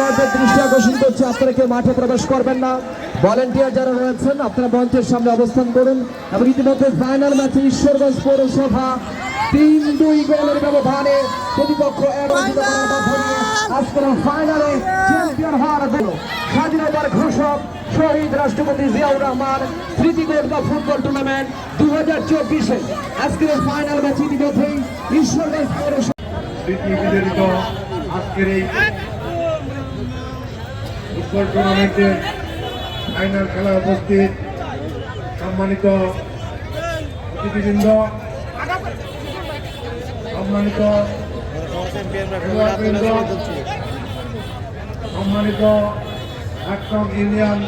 খেলোয়াড়দের দৃষ্টি আকর্ষণ করছে, আপনারা কেউ মাঠে প্রবেশ করবেন না। ভলান্টিয়ার যারা রয়েছেন আপনারা মঞ্চের সামনে অবস্থান করুন। এবং ইতিমধ্যে ফাইনাল ম্যাচে ঈশ্বরগঞ্জ পৌরসভা ৩-২ গোলের ব্যবধানে প্রতিপক্ষ আজকের ফাইনালে চ্যাম্পিয়ন হওয়ার জন্য স্বাধীনতার ঘোষক শহীদ রাষ্ট্রপতি জিয়াউর রহমান স্মৃতি গোল্ড কাপ ফুটবল টুর্নামেন্ট 2024 আজকের ফাইনাল ম্যাচ ইতিমধ্যেই ঈশ্বরগঞ্জ পৌরসভা আজকের এই ফুটবল টুর্নামেন্টের ফাইনাল খেলায় উপস্থিত সম্মানিত অতিথিবৃন্দ, সম্মানিত সম্মানিত একদম ইউনিয়ন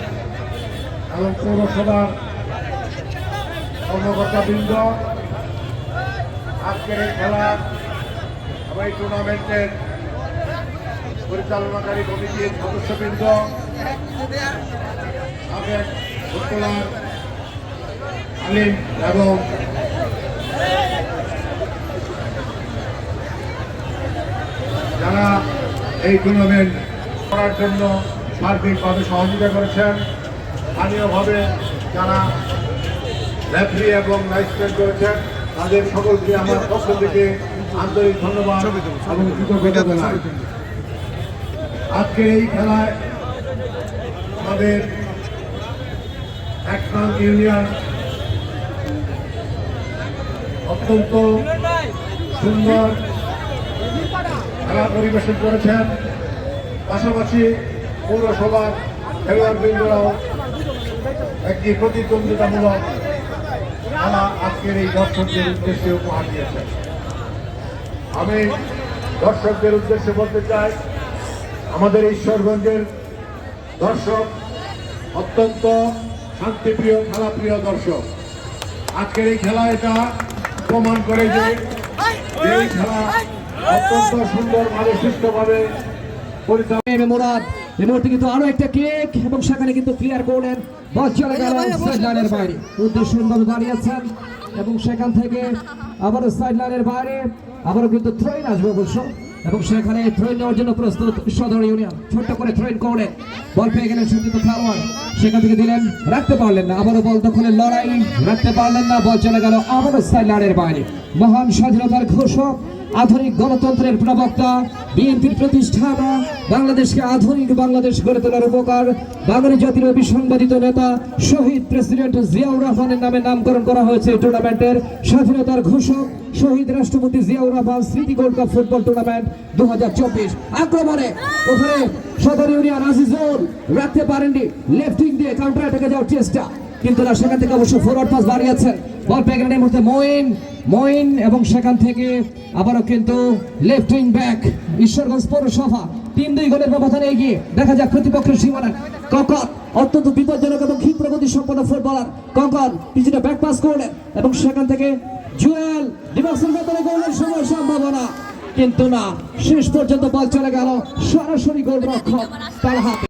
এবং পৌরসভার কর্মকর্তাবৃন্দ, আজকের এই খেলা এবং এই টুর্নামেন্টের পরিচালনাকারী কমিটির সদস্যবৃন্দ, সাবেক ফুটবলার আলিম এবং যারা এই টুর্নামেন্ট করার জন্য সার্বিকভাবে সহযোগিতা করেছেন, স্থানীয়ভাবে যারা রেফারি এবং লাইসেন্স করেছেন, তাদের সকলকে আমার পক্ষ থেকে আন্তরিক ধন্যবাদ এবং কৃতজ্ঞতা জানাই। আজকের এই খেলায় আমাদের একদম ইউনিয়ন অত্যন্ত সুন্দর খেলা পরিবেশন করেছেন, পাশাপাশি পৌরসভার খেলোয়াড়বৃন্দরাও একটি প্রতিদ্বন্দ্বিতামূলক খেলা আজকের এই দর্শকদের উদ্দেশ্যে উপহার দিয়েছেন। আমি দর্শকদের উদ্দেশ্যে বলতে চাই, আমাদের ঈশ্বরগঞ্জের দর্শক অত্যন্ত শান্তিপ্রিয়, খেলাপ্রিয় দর্শক। আজকের এই খেলা এটা প্রমাণ করে যে এই খেলা অত্যন্ত সুন্দরভাবে সুস্থভাবে পরিচালনা। এই মুহূর্তে কিন্তু আরো একটা কেক এবং সেখানে কিন্তু ক্লিয়ার করলেন, বল চলে গেল সাইড লাইনের বাইরে, উদ্দেশ্যভাবে দাঁড়িয়েছেন এবং সেখান থেকে আবারও সাইড লাইনের বাইরে আবারও কিন্তু থ্রোইন আসবে অবশ্য, এবং সেখানে থ্রোইন নেওয়ার জন্য প্রস্তুত সদর ইউনিয়ন। ছোট্ট করে থ্রোইন করলেন, বল পেয়ে গেলেন সতীর্থ খেলোয়াড়, সেখান থেকে দিলেন, রাখতে পারলেন না, আবারও বল দখলের লড়াই, রাখতে পারলেন না, বল চলে গেল আবারও সাইড লাইনের বাইরে। মহান স্বাধীনতার ঘোষক, আধুনিক গণতন্ত্রের প্রবক্তা, বিএনপির প্রতিষ্ঠাতা, বাংলাদেশকে আধুনিক বাংলাদেশ গড়ে তোলার উপকার, বাঙালি জাতির অবিসংবাদিত নেতা শহীদ প্রেসিডেন্ট জিয়াউর রহমানের নামে নামকরণ করা হয়েছে এই টুর্নামেন্টের। স্বাধীনতার ঘোষক শহীদ রাষ্ট্রপতি জিয়াউর রহমান স্মৃতি গোল্ড কাপ ফুটবল টুর্নামেন্ট 2024। আক্রমণে ওখানে সদর ইউনিয়ন আজিজুল রাখতে পারেননি, লেফটিং দিয়ে কাউন্টার অ্যাটাকে যাওয়ার চেষ্টা, কিন্তু না, সেখান থেকে অবশ্য ফরওয়ার্ড পাস বাড়িয়েছেন, বল পেয়ে গেলেন এই মুহূর্তে মঈন এবং সেখান থেকে আবারও কিন্তু লেফট উইং ব্যাক ঈশ্বরগঞ্জ পৌরসভা ৩-২ গোলের ব্যবধানে এগিয়ে। দেখা যাক প্রতিপক্ষের সীমানা কঙ্কর, অত্যন্ত বিপজ্জনক এবং ক্ষিপ্র গতি সম্পন্ন ফুটবলার কঙ্কর পিছনে ব্যাক পাস করলেন এবং সেখান থেকে জুয়েল ডিভার্সের ভেতরে গোলের সময় সম্ভাবনা, কিন্তু না, শেষ পর্যন্ত বল চলে গেল সরাসরি গোলরক্ষক তার হাতে।